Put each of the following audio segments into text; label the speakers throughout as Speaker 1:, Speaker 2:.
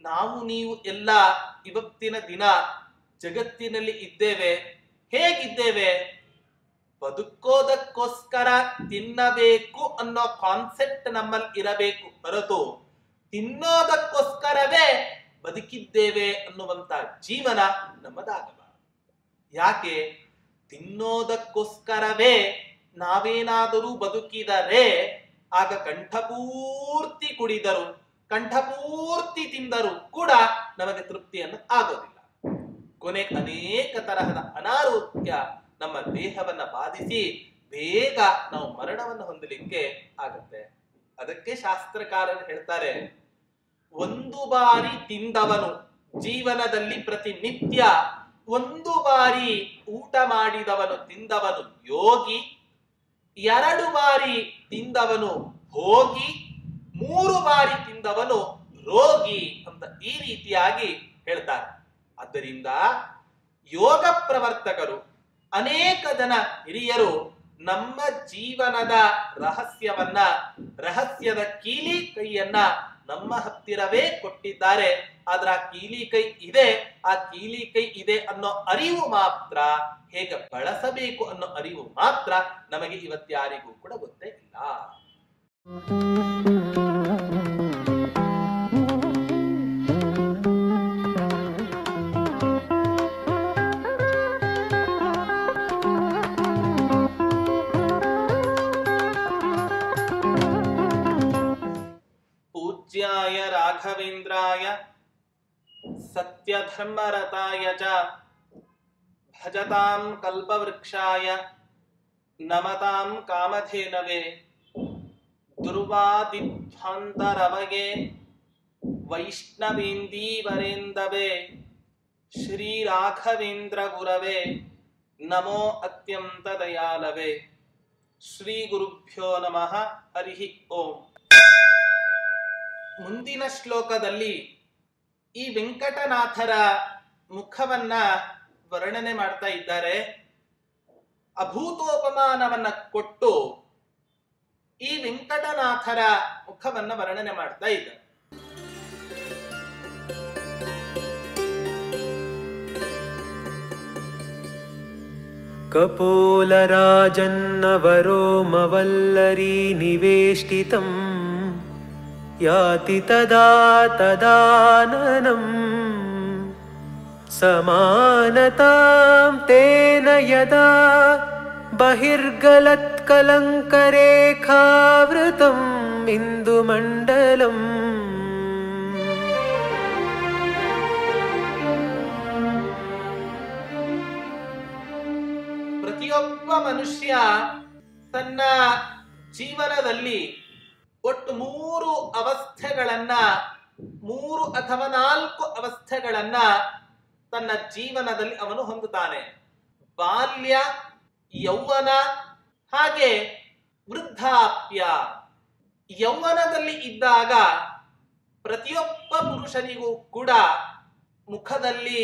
Speaker 1: ನಾವು ನೀವು ಎಲ್ಲ ಇವತ್ತಿನ ದಿನ ಜಗತ್ತಿನಲ್ಲಿ ಇದ್ದೇವೆ. ಹೇಗಿದ್ದೇವೆ? ಬದುಕೋದಕ್ಕೋಸ್ಕರ ತಿನ್ನಬೇಕು ಅನ್ನೋ ಕಾನ್ಸೆಪ್ಟ್ ನಮ್ಮಲ್ಲಿ ಇರಬೇಕು ಹೊರತು ತಿನ್ನೋದಕ್ಕೋಸ್ಕರವೇ ಬದುಕಿದ್ದೇವೆ ಅನ್ನುವಂತ ಜೀವನ ನಮ್ಮದಾಗಬಾರದು. ಯಾಕೆ? ತಿನ್ನೋದಕ್ಕೋಸ್ಕರವೇ ನಾವೇನಾದರೂ ಬದುಕಿದರೆ ಆಗ ಕಂಠಪೂರ್ತಿ ಕುಡಿದರು, ಕಂಠಪೂರ್ತಿ ತಿಂದರು ಕೂಡ ನಮಗೆ ತೃಪ್ತಿಯನ್ನು ಆಗೋದಿಲ್ಲ. ಕೊನೆಗೆ ಅನೇಕ ತರಹದ ಅನಾರೋಗ್ಯ ನಮ್ಮ ದೇಹವನ್ನ ಬಾಧಿಸಿ ಬೇಗ ನಾವು ಮರಣವನ್ನು ಹೊಂದಲಿಕ್ಕೆ ಆಗುತ್ತೆ. ಅದಕ್ಕೆ ಶಾಸ್ತ್ರಕಾರರು ಹೇಳ್ತಾರೆ, ಒಂದು ಬಾರಿ ತಿಂದವನು ಜೀವನದಲ್ಲಿ ಪ್ರತಿನಿತ್ಯ ಒಂದು ಬಾರಿ ಊಟ ಮಾಡಿದವನು ತಿಂದವನು ಯೋಗಿ, 2 ಬಾರಿ ತಿಂದವನು ಭೋಗಿ, 3 ಬಾರಿ ತಿಂದವನು ರೋಗಿ ಅಂತ ಈ ರೀತಿಯಾಗಿ ಹೇಳ್ತಾರೆ. ಆದ್ದರಿಂದ ಯೋಗ ಪ್ರವರ್ತಕರು ಅನೇಕ ಜನ ಹಿರಿಯರು ನಮ್ಮ ಜೀವನದ ರಹಸ್ಯದ ಕೀಲಿ ಕೈಯನ್ನ ನಮ್ಮ ಹತ್ತಿರವೇ ಕೊಟ್ಟಿದ್ದಾರೆ. ಆದ್ರೆ ಆ ಕೀಲಿ ಕೈ ಇದೆ, ಆ ಕೀಲಿ ಕೈ ಇದೆ ಅನ್ನೋ ಅರಿವು ಮಾತ್ರ, ಹೇಗೆ ಬಳಸಬೇಕು ಅನ್ನೋ ಅರಿವು ಮಾತ್ರ ನಮಗೆ ಇವತ್ಯಾರಿಗೂ ಕೂಡ ಗೊತ್ತೇ ಇಲ್ಲ. पूज्याय राघवेन्द्राय सत्यधर्मरताय च भजतां कल्पवृक्षाय नमतां कामधेनवे दुर्वादिध्वान्तरवये वैष्णवेन्दीवरेन्दवे श्रीराघवेन्द्र गुरवे नमो अत्यन्तदयालवे. ಶ್ರೀ ಗುರುಭ್ಯೋ ನಮಃ. ಹರಿ ಓಂ. ಮುಂದಿನ ಶ್ಲೋಕದಲ್ಲಿ ಈ ವೆಂಕಟನಾಥರ ಮುಖವನ್ನ ವರ್ಣನೆ ಮಾಡ್ತಾ ಇದ್ದಾರೆ. ಅಭೂತೋಪಮಾನವನ್ನ ಕೊಟ್ಟು ಈ ವೆಂಕಟನಾಥರ ಮುಖವನ್ನ ವರ್ಣನೆ ಮಾಡ್ತಾ ಇದ್ದಾರೆ.
Speaker 2: ಕಪೋಲರಾಜನ್ನವರೋಮವಲ್ಲರಿ ನಿವೇಷ್ಟಿತಂ ಯಾತಿ ತದಾ ತದಾನನಂ ಸಮಾನತಾಂ ತೇನ ಯದಾ ಬಹಿರ್ಗಲತ್ಕಲಂಕರೇಖಾವೃತಂ ಇಂದುಮಂಡಲಂ.
Speaker 1: ಪ್ರತಿಯೊಬ್ಬ ಮನುಷ್ಯ ತನ್ನ ಜೀವನದಲ್ಲಿ ಒಟ್ಟು 3 ಅವಸ್ಥೆಗಳನ್ನ 3 ಅಥವಾ 4 ಅವಸ್ಥೆಗಳನ್ನ ತನ್ನ ಜೀವನದಲ್ಲಿ ಅವನು ಹೊಂದುತ್ತಾನೆ. ಬಾಲ್ಯ, ಯೌವನ, ಹಾಗೆ ವೃದ್ಧಾಪ್ಯ. ಯೌವನದಲ್ಲಿ ಇದ್ದಾಗ ಪ್ರತಿಯೊಬ್ಬ ಪುರುಷನಿಗೂ ಕೂಡ ಮುಖದಲ್ಲಿ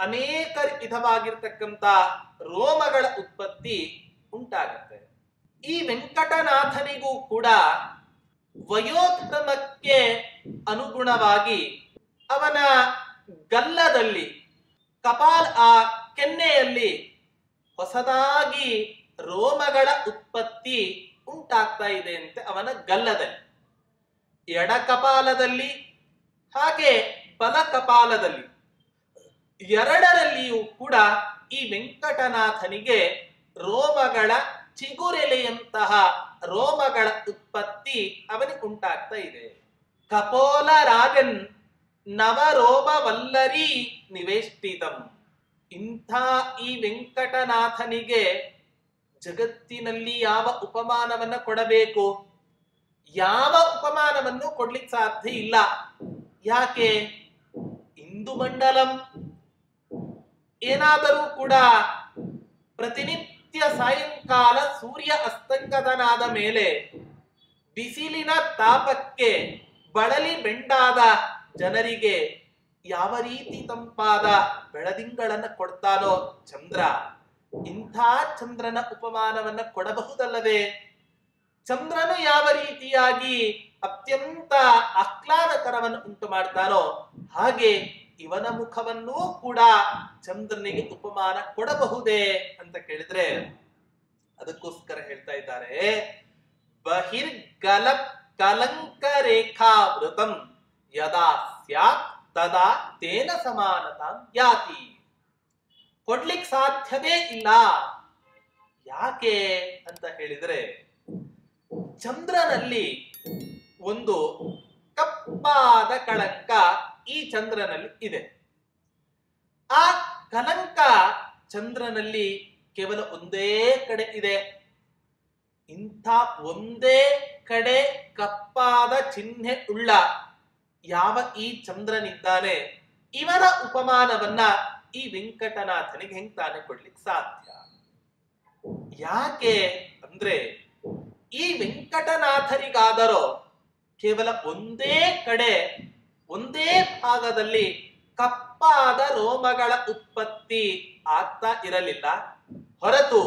Speaker 1: ಅನೇಕ ವಿಧವಾಗಿರ್ತಕ್ಕಂಥ ರೋಮಗಳ ಉತ್ಪತ್ತಿ ಉಂಟಾಗುತ್ತೆ. ಈ ವೆಂಕಟನಾಥನಿಗೂ ಕೂಡ ವಯೋಧರ್ಮಕ್ಕೆ ಅನುಗುಣವಾಗಿ ಅವನ ಗಲ್ಲದಲ್ಲಿ ಆ ಕೆನ್ನೆಯಲ್ಲಿ ಹೊಸದಾಗಿ ರೋಮಗಳ ಉತ್ಪತ್ತಿ ಉಂಟಾಗ್ತಾ ಇದೆ ಅಂತೆ ಅವನ ಗಲ್ಲದಲ್ಲಿ. ಎಡ ಕಪಾಲದಲ್ಲಿ ಹಾಗೆ ಬಲ ಕಪಾಲದಲ್ಲಿ ಎರಡರಲ್ಲಿಯೂ ಕೂಡ ಈ ವೆಂಕಟನಾಥನಿಗೆ ರೋಮಗಳ ಚಿಗುರೆಲೆಯಂತಹ ರೋಮಗಳ ಉತ್ಪತ್ತಿ ಅವನಿಗೆ ಉಂಟಾಗ್ತಾ ಇದೆ. ಕಪೋಲ ರಾಜನ್ ನವರೋಮವಲ್ಲರಿ ನಿವೇಷ್ಟಿತಂ. ಇಂಥ ಈ ವೆಂಕಟನಾಥನಿಗೆ ಜಗತ್ತಿನಲ್ಲಿ ಯಾವ ಉಪಮಾನವನ್ನ ಕೊಡಬೇಕು? ಯಾವ ಉಪಮಾನವನ್ನು ಕೊಡ್ಲಿಕ್ಕೆ ಸಾಧ್ಯ ಇಲ್ಲ. ಯಾಕೆ? ಇಂದುಮಂಡಲಂ. ಏನಾದರೂ ಕೂಡ ಪ್ರತಿನಿತ್ಯ ಸಾಯಂಕಾಲ ಸೂರ್ಯ ಅಸ್ತಂಗತನಾದ ಮೇಲೆ ಬಿಸಿಲಿನ ತಾಪಕ್ಕೆ ಬಳಲಿ ಬೆಂಡಾದ ಜನರಿಗೆ ಯಾವ ರೀತಿ ತಂಪಾದ ಬೆಳದಿಂಗಳನ್ನ ಕೊಡ್ತಾನೋ ಚಂದ್ರ, ಇಂಥ ಚಂದ್ರನ ಉಪಮಾನವನ್ನ ಕೊಡಬಹುದಲ್ಲವೇ? ಚಂದ್ರನು ಯಾವ ರೀತಿಯಾಗಿ ಅತ್ಯಂತ ಆಹ್ಲಾದಕರವನ್ನು ಉಂಟು ಮಾಡ್ತಾನೋ ಹಾಗೆ ಇವನ ಮುಖವನ್ನೂ ಕೂಡ ಚಂದ್ರನಿಗೆ ಉಪಮಾನ ಕೊಡಬಹುದೇ ಅಂತ ಕೇಳಿದ್ರೆ ಅದಕ್ಕೋಸ್ಕರ ಹೇಳ್ತಾ ಇದ್ದಾರೆ, ಬಹಿರ್ಗಲ ಕಲಂಕ ರೇಖಾವೃತಂ ಯದಾ ಸ್ಯಾತ್ ತದಾ ತೇನ ಸಮಾನತಾಂ ಯಾತಿ. ಕೊಡ್ಲಿಕ್ಕೆ ಸಾಧ್ಯವೇ ಇಲ್ಲ. ಯಾಕೆ ಅಂತ ಹೇಳಿದ್ರೆ, ಚಂದ್ರನಲ್ಲಿ ಒಂದು ಕಪ್ಪಾದ ಕಳಂಕ ಈ ಚಂದ್ರನಲ್ಲಿ ಇದೆ. ಆ ಕಲಂಕ ಚಂದ್ರನಲ್ಲಿ ಕೇವಲ ಒಂದೇ ಕಡೆ ಇದೆ. ಇಂಥ ಒಂದೇ ಕಡೆ ಕಪ್ಪಾದ ಚಿಹ್ನೆ ಉಳ್ಳ ಯಾವ ಈ ಚಂದ್ರನಿದ್ದಾನೆ, ಇವನ ಉಪಮಾನವನ್ನ ಈ ವೆಂಕಟನಾಥನಿಗೆ ಹೆಂಗ್ ತಾನೆ ಕೊಡ್ಲಿಕ್ಕೆ ಸಾಧ್ಯ? ಯಾಕೆ ಅಂದ್ರೆ, ಈ ವೆಂಕಟನಾಥರಿಗಾದರೋ ಕೇವಲ ಒಂದೇ ಕಡೆ ಒಂದೇ ಭಾಗದಲ್ಲಿ ಕಪ್ಪಾದ ರೋಮಗಳ ಉತ್ಪತ್ತಿ ಆಗ್ತಾ ಇರಲಿಲ್ಲ. ಹೊರತು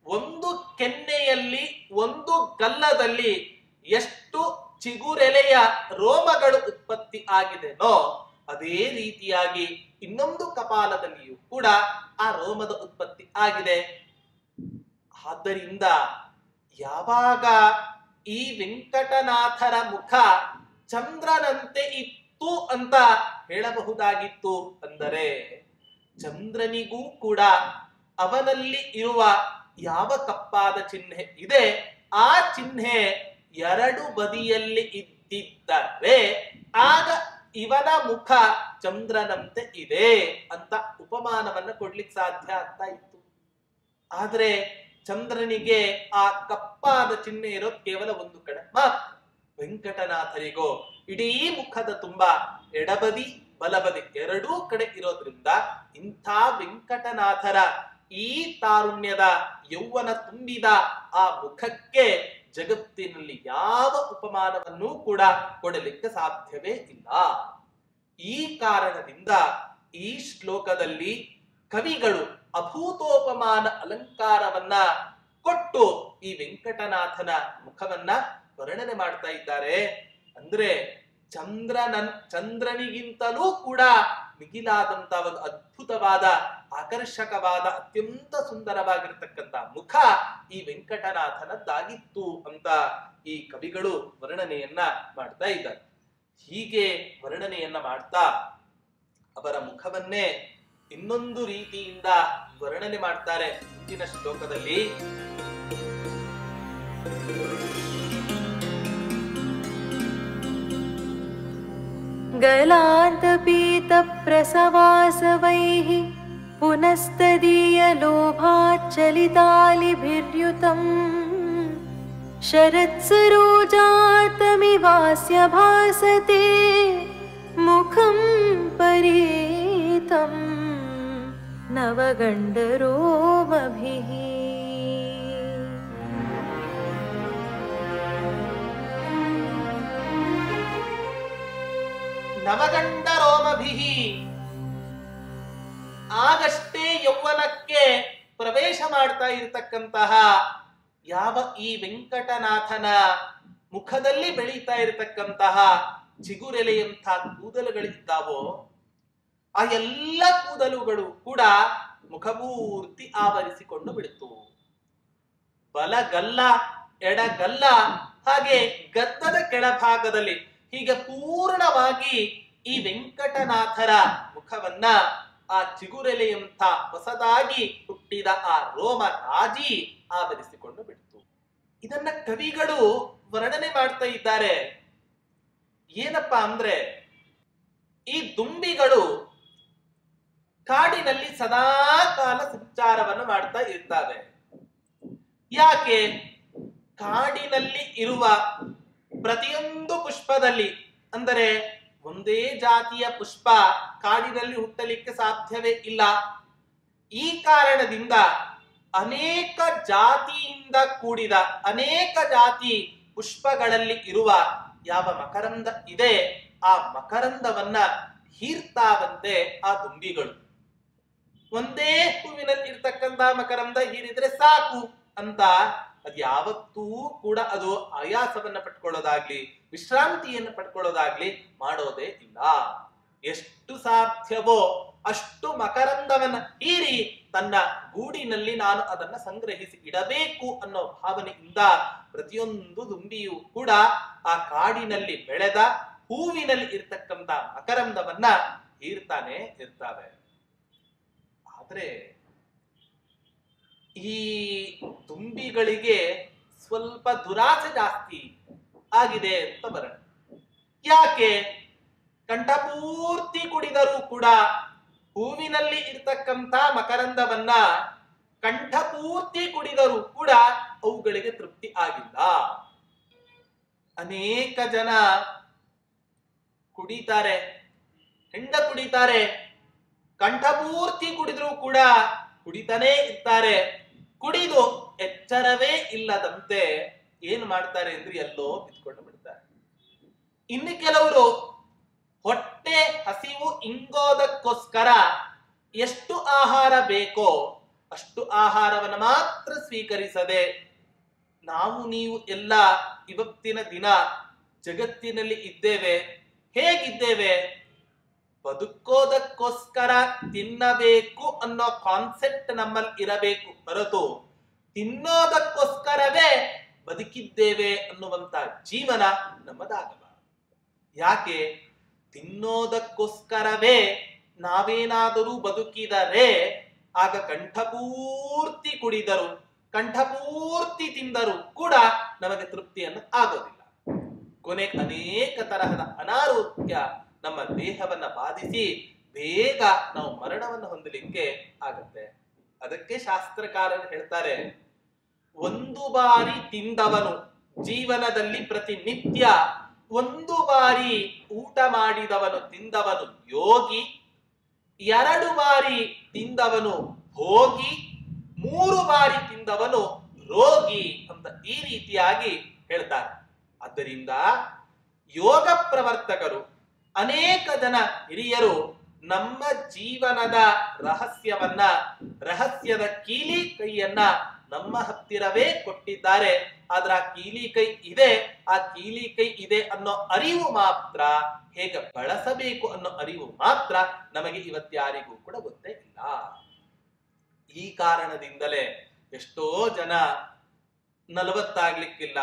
Speaker 1: ಒಂದು ಕೆನ್ನೆಯಲ್ಲಿ ಒಂದು ಗಲ್ಲದಲ್ಲಿ ಎಷ್ಟು ಚಿಗುರೆಲೆಯ ರೋಮಗಳು ಉತ್ಪತ್ತಿ ಆಗಿದೆನೋ ಅದೇ ರೀತಿಯಾಗಿ ಇನ್ನೊಂದು ಕಪಾಲದಲ್ಲಿಯೂ ಕೂಡ ಆ ರೋಮದ ಉತ್ಪತ್ತಿ ಆಗಿದೆ. ಆದ್ದರಿಂದ ಯಾವಾಗ ಈ ವೆಂಕಟನಾಥರ ಮುಖ ಚಂದ್ರನಂತೆ ಇತ್ತು ಅಂತ ಹೇಳಬಹುದಾಗಿತ್ತು ಅಂದರೆ, ಚಂದ್ರನಿಗೂ ಕೂಡ ಅವನಲ್ಲಿ ಇರುವ ಯಾವ ಕಪ್ಪಾದ ಚಿಹ್ನೆ ಇದೆ ಆ ಚಿಹ್ನೆ ಎರಡು ಬದಿಯಲ್ಲಿ ಇದ್ದಿದ್ದರೆ ಆಗ ಇವನ ಮುಖ ಚಂದ್ರನಂತೆ ಇದೆ ಅಂತ ಉಪಮಾನವನ್ನ ಕೊಡ್ಲಿಕ್ಕೆ ಸಾಧ್ಯ ಆಗ್ತಾ ಇತ್ತು. ಆದ್ರೆ ಚಂದ್ರನಿಗೆ ಆ ಕಪ್ಪಾದ ಚಿಹ್ನೆ ಇರೋದು ಕೇವಲ ಒಂದು ಕಡೆ ಮಾತ್ರ. ವೆಂಕಟನಾಥರಿಗೋ ಇಡೀ ಮುಖದ ತುಂಬಾ ಎಡಬದಿ ಬಲಬದಿ ಎರಡೂ ಕಡೆ ಇರೋದ್ರಿಂದ ಇಂಥ ವೆಂಕಟನಾಥರ ಈ ತಾರುಣ್ಯದ ಯೌವನ ತುಂಬಿದ ಆ ಮುಖಕ್ಕೆ ಜಗತ್ತಿನಲ್ಲಿ ಯಾವ ಉಪಮಾನವನ್ನೂ ಕೂಡ ಕೊಡಲಿಕ್ಕೆ ಸಾಧ್ಯವೇ ಇಲ್ಲ. ಈ ಕಾರಣದಿಂದ ಈ ಶ್ಲೋಕದಲ್ಲಿ ಕವಿಗಳು ಅಭೂತೋಪಮಾನ ಅಲಂಕಾರವನ್ನ ಕೊಟ್ಟು ಈ ವೆಂಕಟನಾಥನ ಮುಖವನ್ನ ವರ್ಣನೆ ಮಾಡ್ತಾ ಇದ್ದಾರೆ. ಅಂದ್ರೆ ಚಂದ್ರನಿಗಿಂತಲೂ ಕೂಡ ಮಿಗಿಲಾದಂತ ಒಂದು ಅದ್ಭುತವಾದ ಆಕರ್ಷಕವಾದ ಅತ್ಯಂತ ಸುಂದರವಾಗಿರ್ತಕ್ಕಂಥ ಮುಖ ಈ ವೆಂಕಟನಾಥನದ್ದಾಗಿತ್ತು ಅಂತ ಈ ಕವಿಗಳು ವರ್ಣನೆಯನ್ನ ಮಾಡ್ತಾ ಇದ್ದಾರೆ. ಹೀಗೆ ವರ್ಣನೆಯನ್ನ ಮಾಡ್ತಾ ಅವರ ಮುಖವನ್ನೇ ಇನ್ನೊಂದು ರೀತಿಯಿಂದ ವರ್ಣನೆ ಮಾಡ್ತಾರೆ ಮುಂದಿನ ಶ್ಲೋಕದಲ್ಲಿ.
Speaker 3: ಗಲಾಂತಪೀತ ಪ್ರಸವಾಸವೈಃ ಪುನಸ್ತದೀಯ ಲೋಭಾಚ್ಚಲಿತಾಲಿಭಿರ್ಯುತಂ ಶರತ್ಸರೋಜಾತಮಿವಾಸ್ಯ ಭಾಸತೆ ಮುಖಂ ಪರೀತಂ ನವಗಂಡರೋಮಭಿಃ.
Speaker 1: ನವಗಂಡ ರೋಮಭಿಹಿ, ಆಗಷ್ಟೇ ಯೌವನಕ್ಕೆ ಪ್ರವೇಶ ಮಾಡ್ತಾ ಇರತಕ್ಕಂತಹ ಯಾವ ಈ ವೆಂಕಟನಾಥನ ಮುಖದಲ್ಲಿ ಬೆಳೀತಾ ಇರತಕ್ಕಂತಹ ಚಿಗುರೆಲೆಯಂಥ ಕೂದಲುಗಳಿದ್ದಾವೋ ಆ ಎಲ್ಲ ಕೂದಲುಗಳು ಕೂಡ ಮುಖಪೂರ್ತಿ ಆವರಿಸಿಕೊಂಡು ಬಿಡ್ತು. ಬಲಗಲ್ಲ, ಎಡಗಲ್ಲ, ಹಾಗೆ ಗದ್ದದ ಕೆಳಭಾಗದಲ್ಲಿ ಹೀಗೆ ಪೂರ್ಣವಾಗಿ ಈ ವೆಂಕಟನಾಥರ ಮುಖವನ್ನ ಆ ಚಿಗುರೆಲೆಯಂಥ ಹೊಸದಾಗಿ ಹುಟ್ಟಿದ ಆ ರೋಮ ರಾಜಿ ಆವರಿಸಿಕೊಂಡು ಬಿಡ್ತು. ಇದನ್ನ ಕವಿಗಳು ವರ್ಣನೆ ಮಾಡ್ತಾ ಇದ್ದಾರೆ. ಏನಪ್ಪಾ ಅಂದ್ರೆ, ಈ ದುಂಬಿಗಳು ಕಾಡಿನಲ್ಲಿ ಸದಾ ಕಾಲ ಸಂಚಾರವನ್ನು ಮಾಡ್ತಾ ಇರ್ತವೆ. ಯಾಕೆ? ಕಾಡಿನಲ್ಲಿ ಇರುವ ಪ್ರತಿಯೊಂದು ಪುಷ್ಪದಲ್ಲಿ, ಅಂದರೆ ಒಂದೇ ಜಾತಿಯ ಪುಷ್ಪ ಕಾಡಿನಲ್ಲಿ ಹುಟ್ಟಲಿಕ್ಕೆ ಸಾಧ್ಯವೇ ಇಲ್ಲ. ಈ ಕಾರಣದಿಂದ ಅನೇಕ ಜಾತಿಯಿಂದ ಕೂಡಿದ ಅನೇಕ ಜಾತಿ ಪುಷ್ಪಗಳಲ್ಲಿ ಇರುವ ಯಾವ ಮಕರಂದ ಇದೆ ಆ ಮಕರಂದವನ್ನ ಹೀರ್ತಾವಂತೆ ಆ ದುಂಬಿಗಳು. ಒಂದೇ ಹೂವಿನಲ್ಲಿ ಇರ್ತಕ್ಕಂಥ ಮಕರಂದ ಹೀರಿದ್ರೆ ಸಾಕು ಅಂತ ಅದ್ಯಾವತ್ತೂ ಕೂಡ ಅದು ಆಯಾಸವನ್ನ ಪಟ್ಕೊಳ್ಳೋದಾಗ್ಲಿ ವಿಶ್ರಾಂತಿಯನ್ನು ಪಡ್ಕೊಳ್ಳೋದಾಗ್ಲಿ ಮಾಡೋದೇ ಇಲ್ಲ. ಎಷ್ಟು ಸಾಧ್ಯವೋ ಅಷ್ಟು ಮಕರಂದವನ್ನ ಹೀರಿ ತನ್ನ ಗೂಡಿನಲ್ಲಿ ನಾನು ಅದನ್ನ ಸಂಗ್ರಹಿಸಿ ಇಡಬೇಕು ಅನ್ನೋ ಭಾವನೆಯಿಂದ ಪ್ರತಿಯೊಂದು ದುಂಬಿಯೂ ಕೂಡ ಆ ಕಾಡಿನಲ್ಲಿ ಬೆಳೆದ ಹೂವಿನಲ್ಲಿ ಇರ್ತಕ್ಕಂಥ ಮಕರಂದವನ್ನ ಹೀರ್ತಾನೆ ಇರ್ತಾವೆ. ಆದ್ರೆ ಈ ದುಂಬಿಗಳಿಗೆ ಸ್ವಲ್ಪ ದುರಾಸೆ ಜಾಸ್ತಿ ಆಗಿದೆ ಅಂತ ಬರೋಣ. ಯಾಕೆ? ಕಂಠಪೂರ್ತಿ ಕುಡಿದರೂ ಕೂಡ ಹೂವಿನಲ್ಲಿ ಇರ್ತಕ್ಕಂಥ ಮಕರಂದವನ್ನ ಕಂಠಪೂರ್ತಿ ಕುಡಿದರೂ ಕೂಡ ಅವುಗಳಿಗೆ ತೃಪ್ತಿ ಆಗಿಲ್ಲ. ಅನೇಕ ಜನ ಕುಡಿತಾರೆ, ಹೆಂಡ ಕುಡಿತಾರೆ, ಕಂಠಪೂರ್ತಿ ಕುಡಿದ್ರೂ ಕೂಡ ಕುಡಿತಾನೇ ಇರ್ತಾರೆ. ಕುಡಿದು ಎಚ್ಚರವೇ ಇಲ್ಲದಂತೆ ಏನ್ ಮಾಡ್ತಾರೆ ಅಂದ್ರೆ ಎಲ್ಲೋ ಬಿತ್ಕೊಂಡು ಬಿಡ್ತಾರೆ. ಇನ್ನು ಕೆಲವರು ಹೊಟ್ಟೆ ಹಸಿವು ಇಂಗೋದಕ್ಕೋಸ್ಕರ ಎಷ್ಟು ಆಹಾರ ಬೇಕೋ ಅಷ್ಟು ಆಹಾರವನ್ನು ಮಾತ್ರ ಸ್ವೀಕರಿಸದೆ ನಾವು ನೀವು ಎಲ್ಲ ಇವತ್ತಿನ ದಿನ ಜಗತ್ತಿನಲ್ಲಿ ಇದ್ದೇವೆ. ಹೇಗಿದ್ದೇವೆ? ಬದುಕೋದಕ್ಕೋಸ್ಕರ ತಿನ್ನಬೇಕು ಅನ್ನೋ ಕಾನ್ಸೆಪ್ಟ್ ನಮ್ಮಲ್ಲಿ ಇರಬೇಕು ಹೊರತು ತಿನ್ನೋದಕ್ಕೋಸ್ಕರವೇ ಬದುಕಿದ್ದೇವೆ ಅನ್ನುವಂತ ಜೀವನ ನಮ್ಮದಾಗಬಾರದು. ಯಾಕೆ? ತಿನ್ನೋದಕ್ಕೋಸ್ಕರವೇ ನಾವೇನಾದರೂ ಬದುಕಿದರೆ ಆಗ ಕಂಠಪೂರ್ತಿ ಕುಡಿದರು, ಕಂಠಪೂರ್ತಿ ತಿಂದರೂ ಕೂಡ ನಮಗೆ ತೃಪ್ತಿಯನ್ನು ಆಗೋದಿಲ್ಲ. ಕೊನೆಗೆ ಅನೇಕ ತರಹದ ಅನಾರೋಗ್ಯ ನಮ್ಮ ದೇಹವನ್ನ ಬಾಧಿಸಿ ಬೇಗ ನಾವು ಮರಣವನ್ನು ಹೊಂದಲಿಕ್ಕೆ ಆಗತ್ತೆ. ಅದಕ್ಕೆ ಶಾಸ್ತ್ರಕಾರರು ಹೇಳ್ತಾರೆ, ಒಂದು ಬಾರಿ ತಿಂದವನು ಜೀವನದಲ್ಲಿ ಪ್ರತಿನಿತ್ಯ ಒಂದು ಬಾರಿ ಊಟ ಮಾಡಿದವನು ತಿಂದವನು ಯೋಗಿ, 2 ಬಾರಿ ತಿಂದವನು ಭೋಗಿ, 3 ಬಾರಿ ತಿಂದವನು ರೋಗಿ ಅಂತ ಈ ರೀತಿಯಾಗಿ ಹೇಳ್ತಾರೆ. ಆದ್ದರಿಂದ ಯೋಗ ಪ್ರವರ್ತಕರು ಅನೇಕ ಜನ ಹಿರಿಯರು ನಮ್ಮ ಜೀವನದ ರಹಸ್ಯದ ಕೀಲಿ ಕೈಯನ್ನ ನಮ್ಮ ಹತ್ತಿರವೇ ಕೊಟ್ಟಿದ್ದಾರೆ. ಆದ್ರೆ ಆ ಕೀಲಿ ಕೈ ಇದೆ, ಆ ಕೀಲಿ ಕೈ ಇದೆ ಅನ್ನೋ ಅರಿವು ಮಾತ್ರ, ಹೇಗೆ ಬಳಸಬೇಕು ಅನ್ನೋ ಅರಿವು ಮಾತ್ರ ನಮಗೆ ಇವತ್ಯಾರಿಗೂ ಕೂಡ ಗೊತ್ತೇ ಇಲ್ಲ. ಈ ಕಾರಣದಿಂದಲೇ ಎಷ್ಟೋ ಜನ 40 ಆಗ್ಲಿಕ್ಕಿಲ್ಲ,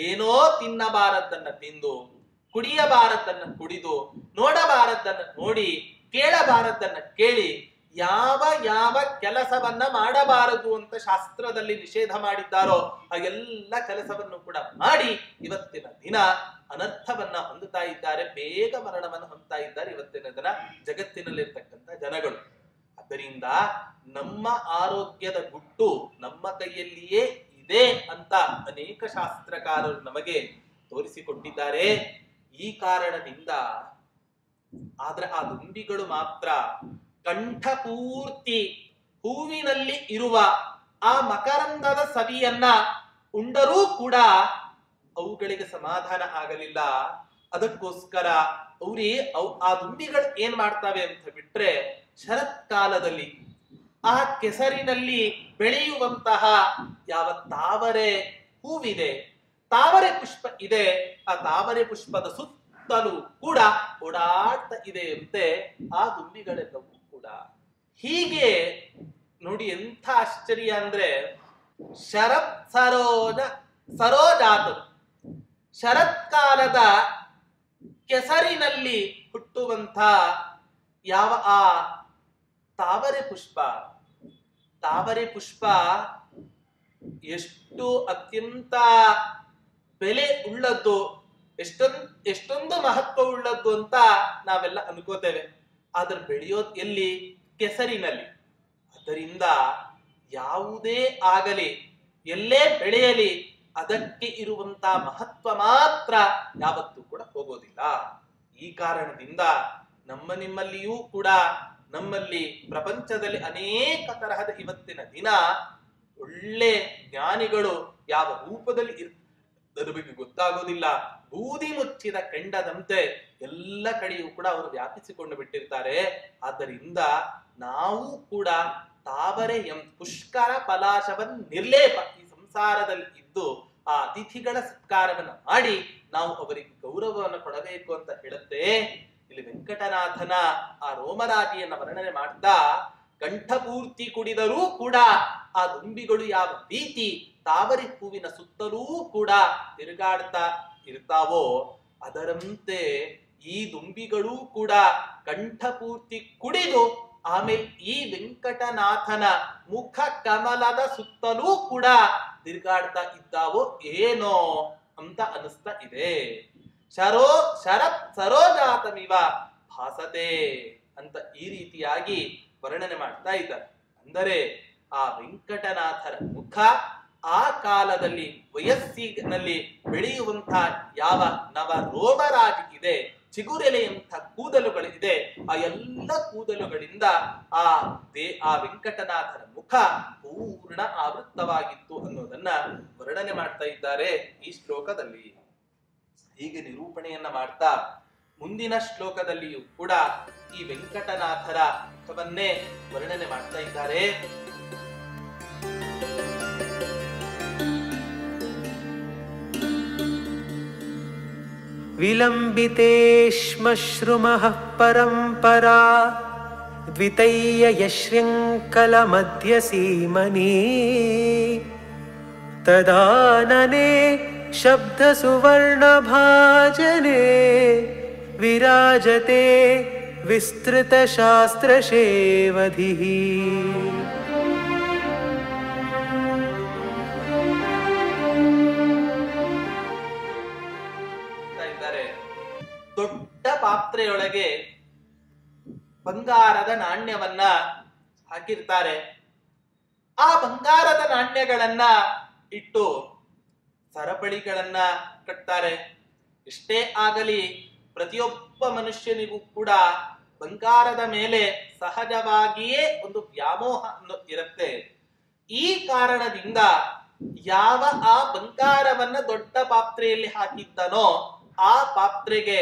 Speaker 1: ಏನೋ ತಿನ್ನಬಾರದನ್ನ ತಿಂದು, ಕುಡಿಯಬಾರದನ್ನ ಕುಡಿದು, ನೋಡಬಾರದನ್ನ ನೋಡಿ, ಕೇಳಬಾರದನ್ನ ಕೇಳಿ, ಯಾವ ಕೆಲಸವನ್ನ ಮಾಡಬಾರದು ಅಂತ ಶಾಸ್ತ್ರದಲ್ಲಿ ನಿಷೇಧ ಮಾಡಿದ್ದಾರೋ ಆ ಎಲ್ಲ ಕೆಲಸವನ್ನು ಕೂಡ ಮಾಡಿ ಇವತ್ತಿನ ದಿನ ಅನರ್ಥವನ್ನ ಹೊಂದುತ್ತಾ ಇದ್ದಾರೆ, ಬೇಗ ಮರಣವನ್ನು ಹೊಂದುತ್ತಾ ಇದ್ದಾರೆ ಇವತ್ತಿನ ದಿನ ಜಗತ್ತಿನಲ್ಲಿರ್ತಕ್ಕಂಥ ಜನಗಳು. ಆದ್ದರಿಂದ ನಮ್ಮ ಆರೋಗ್ಯದ ಗುಟ್ಟು ನಮ್ಮ ಕೈಯಲ್ಲಿಯೇ ಇದೆ ಅಂತ ಅನೇಕ ಶಾಸ್ತ್ರಕಾರರು ನಮಗೆ ತೋರಿಸಿಕೊಟ್ಟಿದ್ದಾರೆ. ಈ ಕಾರಣದಿಂದ ಆದ್ರೆ ಆ ದುಂಬಿಗಳು ಮಾತ್ರ ಕಂಠಪೂರ್ತಿ ಹೂವಿನಲ್ಲಿ ಇರುವ ಆ ಮಕರಂದದ ಸವಿಯನ್ನ ಉಂಡರೂ ಕೂಡ ಅವುಗಳಿಗೆ ಸಮಾಧಾನ ಆಗಲಿಲ್ಲ. ಅದಕ್ಕೋಸ್ಕರ ಆ ದುಂಬಿಗಳು ಏನ್ ಮಾಡ್ತವೆ ಅಂತ ಬಿಟ್ರೆ, ಶರತ್ಕಾಲದಲ್ಲಿ ಆ ಕೆಸರಿನಲ್ಲಿ ಬೆಳೆಯುವಂತಹ ಯಾವ ತಾವರೆ ಹೂವಿದೆ, ತಾವರೆ ಪುಷ್ಪ ಇದೆ, ಆ ತಾವರೆ ಪುಷ್ಪದ ಸುತ್ತಲೂ ಕೂಡ ಓಡಾಡ್ತಾ ಇದೆ ಅಂತೆ ಆ ದುಂಬಿಗಳೆಲ್ಲವೂ ಕೂಡ. ಹೀಗೆ ನೋಡಿ ಎಂಥ ಆಶ್ಚರ್ಯ ಅಂದ್ರೆ, ಶರತ್ ಸರೋಜಾತ ಶರತ್ಕಾಲದ ಕೆಸರಿನಲ್ಲಿ ಹುಟ್ಟುವಂಥ ಯಾವ ಆ ತಾವರೆ ಪುಷ್ಪ ಎಷ್ಟು ಅತ್ಯಂತ ಬೆಲೆ ಉಳ್ಳದ್ದು, ಎಷ್ಟೊಂದು ಮಹತ್ವ ಉಳ್ಳದ್ದು ಅಂತ ನಾವೆಲ್ಲ ಅನ್ಕೋತೇವೆ. ಆದ್ರೆ ಬೆಳೆಯೋದು ಎಲ್ಲಿ? ಕೆಸರಿನಲ್ಲಿ. ಅದರಿಂದ ಯಾವುದೇ ಆಗಲಿ, ಎಲ್ಲೇ ಬೆಳೆಯಲಿ, ಅದಕ್ಕೆ ಇರುವಂತ ಮಹತ್ವ ಮಾತ್ರ ಯಾವತ್ತೂ ಕೂಡ ಹೋಗೋದಿಲ್ಲ. ಈ ಕಾರಣದಿಂದ ನಿಮ್ಮಲ್ಲಿಯೂ ಕೂಡ, ನಮ್ಮಲ್ಲಿ ಪ್ರಪಂಚದಲ್ಲಿ ಅನೇಕ ತರಹದ ಇವತ್ತಿನ ದಿನ ಒಳ್ಳೆ ಜ್ಞಾನಿಗಳು ಯಾವ ರೂಪದಲ್ಲಿ ಇರ್ತಾರೆ ಬಗ್ಗೆ ಗೊತ್ತಾಗೋದಿಲ್ಲ. ಬೂದಿ ಮುಚ್ಚಿದ ಕೆಂಡದಂತೆ ಎಲ್ಲ ಕಡೆಯೂ ಕೂಡ ಅವರು ವ್ಯಾಪಿಸಿಕೊಂಡು ಬಿಟ್ಟಿರ್ತಾರೆ. ಆದ್ದರಿಂದ ನಾವು ಕೂಡ ತಾವರೆ ಪುಷ್ಕರ ಪಲಾಶವನ್ ನಿರ್ಲೇಪ ಈ ಸಂಸಾರದಲ್ಲಿ ಇದ್ದು ಆ ಅತಿಥಿಗಳ ಸತ್ಕಾರವನ್ನು ಮಾಡಿ ನಾವು ಅವರಿಗೆ ಗೌರವವನ್ನು ಕೊಡಬೇಕು ಅಂತ ಹೇಳುತ್ತೆ. ಇಲ್ಲಿ ವೆಂಕಟನಾಥನ ಆ ರೋಮರಾಜಿಯನ್ನ ವರ್ಣನೆ ಮಾಡ್ತಾ ಕಂಠಪೂರ್ತಿ ಕುಡಿದರೂ ಕೂಡ ಆ ದುಂಬಿಗಳು ಯಾವ ರೀತಿ ತಾವರಿ ಹೂವಿನ ಸುತ್ತಲೂ ಕೂಡ ತಿರುಗಾಡ್ತಾ ಇರ್ತಾವೋ ಅದರಂತೆ ಈ ದುಂಬಿಗಳೂ ಕೂಡ ಕಂಠಪೂರ್ತಿ ಕುಡಿದು ಆಮೇಲೆ ಈ ವೆಂಕಟನಾಥನ ಮುಖ ಕಮಲದ ಸುತ್ತಲೂ ಕೂಡ ತಿರುಗಾಡ್ತಾ ಇದ್ದಾವೋ ಏನೋ ಅಂತ ಅನಿಸ್ತಾ ಇದೆ. ಶರತ್ ಸರೋಜಾತಮಿವ ಭಾಸತೆ ಅಂತ ಈ ರೀತಿಯಾಗಿ ವರ್ಣನೆ ಮಾಡ್ತಾ ಇದ್ದಾರೆ. ಅಂದರೆ ಆ ವೆಂಕಟನಾಥರ ಮುಖ ಆ ಕಾಲದಲ್ಲಿ ವಯಸ್ಸಿನಲ್ಲಿ ಬೆಳೆಯುವಂತಹ ಯಾವ ನವ ರೋಮರಾಜಿ ಇದೆ, ಚಿಗುರೆಲೆಯಂಥ ಕೂದಲುಗಳಿದೆ, ಆ ಎಲ್ಲ ಕೂದಲುಗಳಿಂದ ಆ ವೆಂಕಟನಾಥರ ಮುಖ ಪೂರ್ಣ ಆವೃತ್ತವಾಗಿತ್ತು ಅನ್ನೋದನ್ನ ವರ್ಣನೆ ಮಾಡ್ತಾ ಇದ್ದಾರೆ ಈ ಶ್ಲೋಕದಲ್ಲಿ. ಹೀಗೆ ನಿರೂಪಣೆಯನ್ನ ಮಾಡ್ತಾ ಮುಂದಿನ ಶ್ಲೋಕದಲ್ಲಿಯೂ ಕೂಡ ಈ ವೆಂಕಟನಾಥರ ಮುಖವನ್ನೇ ವರ್ಣನೆ ಮಾಡ್ತಾ ಇದ್ದಾರೆ.
Speaker 2: ವಿಲಂಬಿತೆ ಶ್ಮಶ್ರುಮಃ ಪರಂಪರಾ ದ್ವಿತಯ್ಯ ಯಶ್ರಿಂಕಲ ಮಧ್ಯ ಸೀಮನಿ ತದಾನನೆ ಶಬ್ದ ಸುವರ್ಣ ಭಾಜನೆ ವಿರಾಜತೆ ವಿಸ್ತೃತ ಶಾಸ್ತ್ರ ಶೇವಧಿಃ.
Speaker 1: ದೊಡ್ಡ ಪಾತ್ರೆಯೊಳಗೆ ಬಂಗಾರದ ನಾಣ್ಯವನ್ನ ಹಾಕಿರ್ತಾರೆ. ಆ ಬಂಗಾರದ ನಾಣ್ಯಗಳನ್ನ ಇಟ್ಟು ಸರಪಳಿಗಳನ್ನ ಕಟ್ತಾರೆ. ಎಷ್ಟೇ ಆಗಲಿ ಪ್ರತಿಯೊಬ್ಬ ಮನುಷ್ಯನಿಗೂ ಕೂಡ ಬಂಗಾರದ ಮೇಲೆ ಸಹಜವಾಗಿಯೇ ಒಂದು ವ್ಯಾಮೋಹ ಇರುತ್ತೆ. ಈ ಕಾರಣದಿಂದ ಯಾವ ಆ ಬಂಗಾರವನ್ನ ದೊಡ್ಡ ಪಾತ್ರೆಯಲ್ಲಿ ಹಾಕಿದ್ದನೋ ಆ ಪಾತ್ರೆಗೆ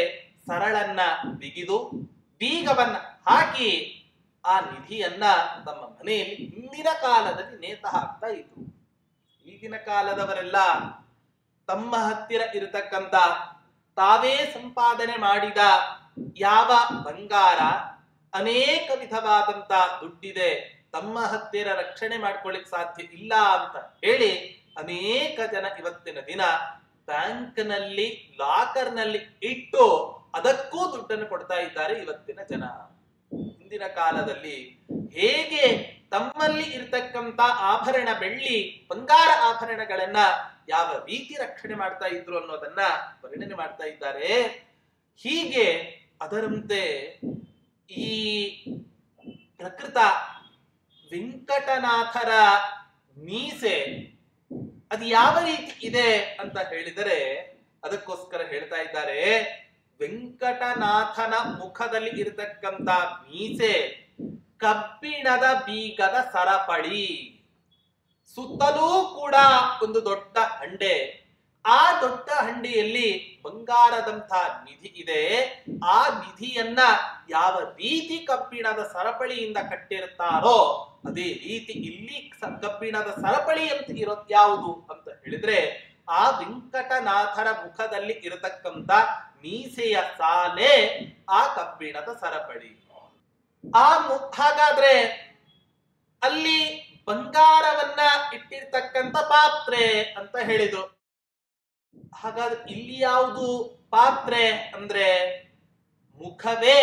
Speaker 1: ಸರಳನ್ನ ಬಿಗಿದು ಬೀಗವನ್ನ ಹಾಕಿ ಆ ನಿಧಿಯನ್ನ ತಮ್ಮ ಮನೆಯಲ್ಲಿ ಹಿಂದಿನ ಕಾಲದಲ್ಲಿ ನೇತ ಹಾಕ್ತಾ ಇದ್ರು. ಈಗಿನ ಕಾಲದವರೆಲ್ಲ ತಮ್ಮ ಹತ್ತಿರ ಇರತಕ್ಕಂತ ತಾವೇ ಸಂಪಾದನೆ ಮಾಡಿದ ಯಾವ ಬಂಗಾರ, ಅನೇಕ ವಿಧವಾದಂತ ದುಡ್ಡಿದೆ, ತಮ್ಮ ಹತ್ತಿರ ರಕ್ಷಣೆ ಮಾಡ್ಕೊಳ್ಳಿಕ್ ಸಾಧ್ಯ ಇಲ್ಲ ಅಂತ ಹೇಳಿ ಅನೇಕ ಜನ ಇವತ್ತಿನ ದಿನ ಬ್ಯಾಂಕ್ನಲ್ಲಿ ಲಾಕರ್ನಲ್ಲಿ ಇಟ್ಟು ಅದಕ್ಕೂ ದುಡ್ಡನ್ನು ಕೊಡ್ತಾ ಇದ್ದಾರೆ ಇವತ್ತಿನ ಜನ. ಹಿಂದಿನ ಕಾಲದಲ್ಲಿ ಹೇಗೆ ತಮ್ಮಲ್ಲಿ ಇರತಕ್ಕಂತ ಆಭರಣ, ಬೆಳ್ಳಿ ಬಂಗಾರ ಆಭರಣಗಳನ್ನ ಯಾವ ರೀತಿ ರಕ್ಷಣೆ ಮಾಡ್ತಾ ಇದ್ರು ಅನ್ನೋದನ್ನ ವರ್ಣನೆ ಮಾಡ್ತಾ ಇದ್ದಾರೆ. ಹೀಗೆ ಅದರಂತೆ ಈ ಪ್ರಕೃತ ವೆಂಕಟನಾಥರ ಮೀಸೆ ಅದು ಯಾವ ರೀತಿ ಇದೆ ಅಂತ ಹೇಳಿದರೆ ಅದಕ್ಕೋಸ್ಕರ ಹೇಳ್ತಾ ಇದ್ದಾರೆ, ವೆಂಕಟನಾಥನ ಮುಖದಲ್ಲಿ ಇರತಕ್ಕಂತ ಮೀಸೆ ಕಬ್ಬಿಣದ ಬೀಗದ ಸರಪಳಿ, ಸುತ್ತಲೂ ಕೂಡ ಒಂದು ದೊಡ್ಡ ಹಂಡೆ, ಆ ದೊಡ್ಡ ಹಂಡೆಯಲ್ಲಿ ಬಂಗಾರದಂಥ ನಿಧಿ ಇದೆ. ಆ ನಿಧಿಯನ್ನ ಯಾವ ರೀತಿ ಕಬ್ಬಿಣದ ಸರಪಳಿಯಿಂದ ಕಟ್ಟಿರುತ್ತಾರೋ ಅದೇ ರೀತಿ ಇಲ್ಲಿ ಕಬ್ಬಿಣದ ಸರಪಳಿ ಅಂತ ಇರೋದು ಯಾವುದು ಅಂತ ಹೇಳಿದ್ರೆ ಆ ವೆಂಕಟನಾಥರ ಮುಖದಲ್ಲಿ ಇರತಕ್ಕಂತ ಮೀಸೆಯ ಸಾಲೆ ಆ ಕಬ್ಬಿಣದ ಸರಪಳಿ. ಹಾಗಾದ್ರೆ ಅಲ್ಲಿ ಬಂಗಾರವನ್ನ ಇಟ್ಟಿರ್ತಕ್ಕಂಥ ಪಾತ್ರೆ ಅಂತ ಹೇಳಿದ್ರು. ಹಾಗಾದ್ರೆ ಇಲ್ಲಿ ಯಾವುದು ಪಾತ್ರೆ ಅಂದ್ರೆ ಮುಖವೇ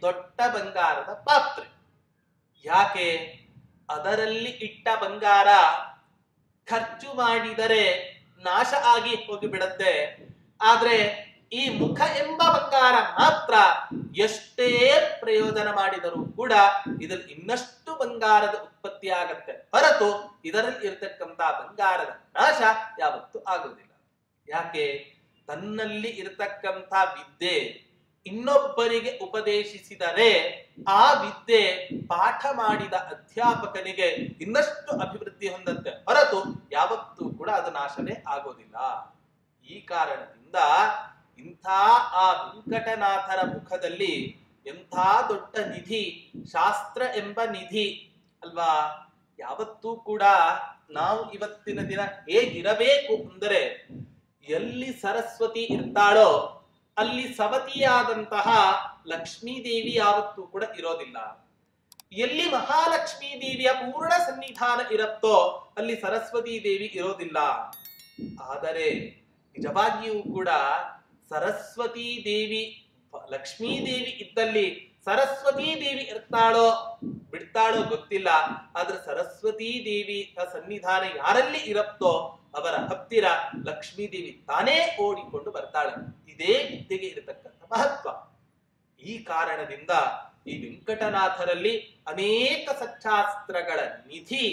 Speaker 1: ದೊಡ್ಡ ಬಂಗಾರದ ಪಾತ್ರೆ. ಯಾಕೆ? ಅದರಲ್ಲಿ ಇಟ್ಟ ಬಂಗಾರ ಖರ್ಚು ಮಾಡಿದರೆ ನಾಶ ಆಗಿ ಹೋಗಿಬಿಡತ್ತೆ. ಆದ್ರೆ ಈ ಮುಖ ಎಂಬ ಬಂಗಾರ ಮಾತ್ರ ಎಷ್ಟೇ ಪ್ರಯೋಜನ ಮಾಡಿದರೂ ಕೂಡ ಇದರಲ್ಲಿ ಇನ್ನಷ್ಟು ಬಂಗಾರದ ಉತ್ಪತ್ತಿ ಆಗತ್ತೆ ಹೊರತು ಇದರಲ್ಲಿ ಇರತಕ್ಕಂತ ಬಂಗಾರದ ನಾಶ ಯಾವತ್ತೂ ಆಗುವುದಿಲ್ಲ. ಯಾಕೆ? ತನ್ನಲ್ಲಿ ಇರತಕ್ಕಂತ ವಿದ್ಯೆ ಇನ್ನೊಬ್ಬರಿಗೆ ಉಪದೇಶಿಸಿದರೆ ಆ ವಿದ್ಯೆ ಪಾಠ ಮಾಡಿದ ಅಧ್ಯಾಪಕನಿಗೆ ಇನ್ನಷ್ಟು ಅಭಿವೃದ್ಧಿ ಹೊಂದತ್ತೆ ಹೊರತು ಯಾವತ್ತೂ ಕೂಡ ಅದು ನಾಶವೇ ಆಗೋದಿಲ್ಲ. ಈ ಕಾರಣದಿಂದ ಇಂಥ ಆ ವೆಂಕಟನಾಥರ ಮುಖದಲ್ಲಿ ಎಂಥ ದೊಡ್ಡ ನಿಧಿ, ಶಾಸ್ತ್ರ ಎಂಬ ನಿಧಿ ಅಲ್ವಾ. ಯಾವತ್ತೂ ಕೂಡ ನಾವು ಇವತ್ತಿನ ದಿನ ಹೇಗಿರಬೇಕು ಅಂದರೆ ಎಲ್ಲಿ ಸರಸ್ವತಿ ಇರ್ತಾಳೋ ಅಲ್ಲಿ ಸವತಿಯಾದಂತಹ ಲಕ್ಷ್ಮೀ ದೇವಿ ಯಾವತ್ತೂ ಕೂಡ ಇರೋದಿಲ್ಲ. ಎಲ್ಲಿ ಮಹಾಲಕ್ಷ್ಮೀ ದೇವಿಯ ಪೂರ್ಣ ಸನ್ನಿಧಾನ ಇರುತ್ತೋ ಅಲ್ಲಿ ಸರಸ್ವತಿ ದೇವಿ ಇರೋದಿಲ್ಲ. ಆದರೆ ನಿಜವಾಗಿಯೂ ಕೂಡ ಸರಸ್ವತಿ ದೇವಿ, ಲಕ್ಷ್ಮೀ ದೇವಿ ಇದ್ದಲ್ಲಿ ಸರಸ್ವತಿ ದೇವಿ ಇರ್ತಾಳೋ ಬಿಡ್ತಾಳೋ ಗೊತ್ತಿಲ್ಲ. ಆದ್ರೆ ಸರಸ್ವತಿ ದೇವಿ ಸನ್ನಿಧಾನ ಯಾರಲ್ಲಿ ಇರುತ್ತೋ ಅವರ ಹತ್ತಿರ ಲಕ್ಷ್ಮೀ ದೇವಿ ತಾನೇ ಓಡಿಕೊಂಡು ಬರ್ತಾಳೆ. ಇದೇ ವಿದ್ಯೆಗೆ ಇರತಕ್ಕಂಥ ಮಹತ್ವ. ಈ ಕಾರಣದಿಂದ ಈ ವೆಂಕಟನಾಥರಲ್ಲಿ ಅನೇಕ ಸಚ್ಚಾಸ್ತ್ರಗಳ ನಿಧಿ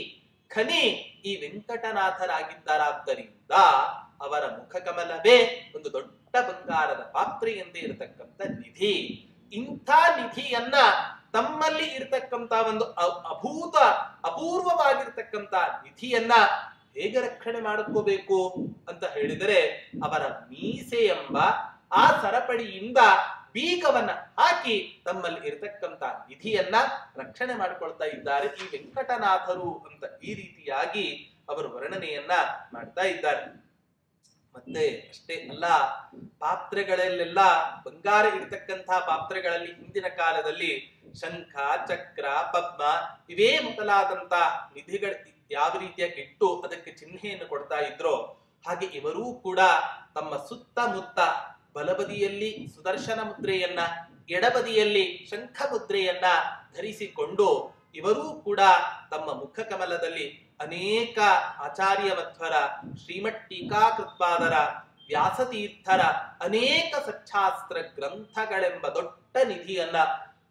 Speaker 1: ಖನಿ ಈ ವೆಂಕಟನಾಥರಾಗಿದ್ದಾರಾದ್ದರಿಂದ ಅವರ ಮುಖಕಮಲವೇ ಒಂದು ದೊಡ್ಡ ಬಂಗಾರದ ಪಾತ್ರೆಯಂತೆ ಇರತಕ್ಕಂಥ ನಿಧಿ. ಇಂಥ ನಿಧಿಯನ್ನ ತಮ್ಮಲ್ಲಿ ಇರತಕ್ಕಂತ ಒಂದು ಅಪೂರ್ವವಾಗಿರ್ತಕ್ಕಂಥ ನಿಧಿಯನ್ನ ಹೇಗೆ ರಕ್ಷಣೆ ಮಾಡಿಕೋಬೇಕು ಅಂತ ಹೇಳಿದರೆ ಅವರ ಮೀಸೆ ಎಂಬ ಆ ಸರಪಳಿಯಿಂದ ಬೀಗವನ್ನ ಹಾಕಿ ತಮ್ಮಲ್ಲಿ ಇರತಕ್ಕಂತ ನಿಧಿಯನ್ನ ರಕ್ಷಣೆ ಮಾಡಿಕೊಳ್ತಾ ಇದ್ದಾರೆ ಈ ವೆಂಕಟನಾಥರು ಅಂತ ಈ ರೀತಿಯಾಗಿ ಅವರು ವರ್ಣನೆಯನ್ನ ಮಾಡ್ತಾ ಇದ್ದಾರೆ. ಮತ್ತೆ ಅಷ್ಟೇ ಅಲ್ಲ, ಪಾತ್ರೆಗಳಲ್ಲೆಲ್ಲ ಬಂಗಾರ ಇರತಕ್ಕಂತಹ ಪಾತ್ರೆಗಳಲ್ಲಿ ಹಿಂದಿನ ಕಾಲದಲ್ಲಿ ಶಂಖ, ಚಕ್ರ, ಪದ್ಮ ಇವೇ ಮೊದಲಾದಂತ ನಿಧಿಗಳು ಯಾವ ರೀತಿಯಾಗಿ ಇಟ್ಟು ಅದಕ್ಕೆ ಚಿಹ್ನೆಯನ್ನು ಕೊಡ್ತಾ ಇದ್ರೋ ಹಾಗೆ ಇವರೂ ಕೂಡ ತಮ್ಮ ಸುತ್ತಮುತ್ತ ಬಲಬದಿಯಲ್ಲಿ ಸುದರ್ಶನ ಮುದ್ರೆಯನ್ನ, ಎಡಬದಿಯಲ್ಲಿ ಶಂಖ ಮುದ್ರೆಯನ್ನ ಧರಿಸಿಕೊಂಡು ಇವರೂ ಕೂಡ ತಮ್ಮ ಮುಖ ಕಮಲದಲ್ಲಿ ಅನೇಕ ಆಚಾರ್ಯ ಮಧ್ವರ, ಶ್ರೀಮಠ್ ಟೀಕಾಕೃತ್ಪಾದರ, ವ್ಯಾಸತೀರ್ಥರ ಅನೇಕ ಸಚ್ಚಾಸ್ತ್ರ ಗ್ರಂಥಗಳೆಂಬ ದೊಡ್ಡ ನಿಧಿಯನ್ನ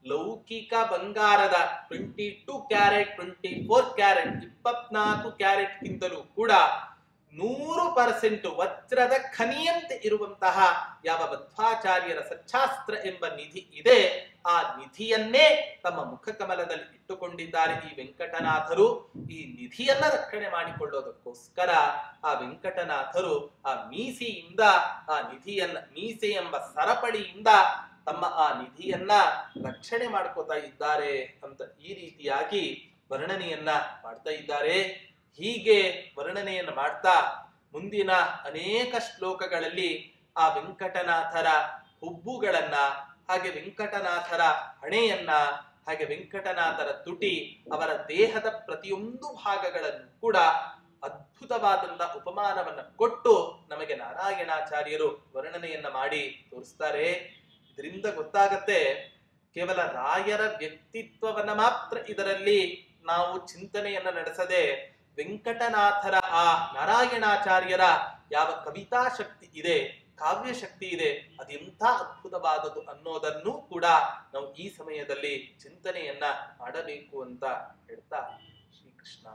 Speaker 1: ಲೌಕಿಕ ಬಂಗಾರದ 22 ಕ್ಯಾರೆಟ್ 24 ಕ್ಯಾರೆಟ್ 24 ಕ್ಯಾರೆಟ್ ಗಿಂತಲೂ ಕೂಡ 100% ವಜ್ರದ ಖನಿಯಂತೆ ಇರುವಂತಹ ಯಾವ ಮಧ್ವಾಚಾರ್ಯರ ಸಚ್ಚಾಸ್ತ್ರ ಎಂಬ ನಿಧಿ ಇದೆ, ಆ ನಿಧಿಯನ್ನೇ ತಮ್ಮ ಮುಖ ಕಮಲದಲ್ಲಿ ಇಟ್ಟುಕೊಂಡಿದ್ದಾರೆ ಈ ವೆಂಕಟನಾಥರು. ಈ ನಿಧಿಯನ್ನ ರಕ್ಷಣೆ ಮಾಡಿಕೊಳ್ಳೋದಕ್ಕೋಸ್ಕರ ಆ ವೆಂಕಟನಾಥರು ಆ ಮೀಸೆಯಿಂದ ಆ ನಿಧಿಯನ್ನ, ಮೀಸೆ ಎಂಬ ಸರಪಳಿಯಿಂದ ತಮ್ಮ ಆ ನಿಧಿಯನ್ನ ರಕ್ಷಣೆ ಮಾಡ್ಕೋತಾ ಇದ್ದಾರೆ ಅಂತ ಈ ರೀತಿಯಾಗಿ ವರ್ಣನೆಯನ್ನ ಮಾಡ್ತಾ ಇದ್ದಾರೆ. ಹೀಗೆ ವರ್ಣನೆಯನ್ನು ಮಾಡ್ತಾ ಮುಂದಿನ ಅನೇಕ ಶ್ಲೋಕಗಳಲ್ಲಿ ಆ ವೆಂಕಟನಾಥರ ಹುಬ್ಬುಗಳನ್ನ, ಹಾಗೆ ವೆಂಕಟನಾಥರ ಹಣೆಯನ್ನ, ಹಾಗೆ ವೆಂಕಟನಾಥರ ತುಟಿ, ಅವರ ದೇಹದ ಪ್ರತಿಯೊಂದು ಭಾಗಗಳನ್ನು ಕೂಡ ಅದ್ಭುತವಾದಂತ ಉಪಮಾನವನ್ನ ಕೊಟ್ಟು ನಮಗೆ ನಾರಾಯಣಾಚಾರ್ಯರು ವರ್ಣನೆಯನ್ನ ಮಾಡಿ ತೋರಿಸ್ತಾರೆ. ಇದರಿಂದ ಗೊತ್ತಾಗತ್ತೆ ಕೇವಲ ರಾಯರ ವ್ಯಕ್ತಿತ್ವವನ್ನ ಮಾತ್ರ ಇದರಲ್ಲಿ ನಾವು ಚಿಂತನೆಯನ್ನ ನಡೆಸದೆ ವೆಂಕಟನಾಥರ ಆ ನಾರಾಯಣಾಚಾರ್ಯರ ಯಾವ ಕವಿತಾ ಶಕ್ತಿ ಇದೆ, ಕಾವ್ಯ ಶಕ್ತಿ ಇದೆ, ಅದೆಂಥ ಅದ್ಭುತವಾದದ್ದು ಅನ್ನೋದನ್ನು ಕೂಡ ನಾವು ಈ ಸಮಯದಲ್ಲಿ ಚಿಂತನೆಯನ್ನ ಮಾಡಬೇಕು ಅಂತ ಹೇಳ್ತಾ ಶ್ರೀಕೃಷ್ಣ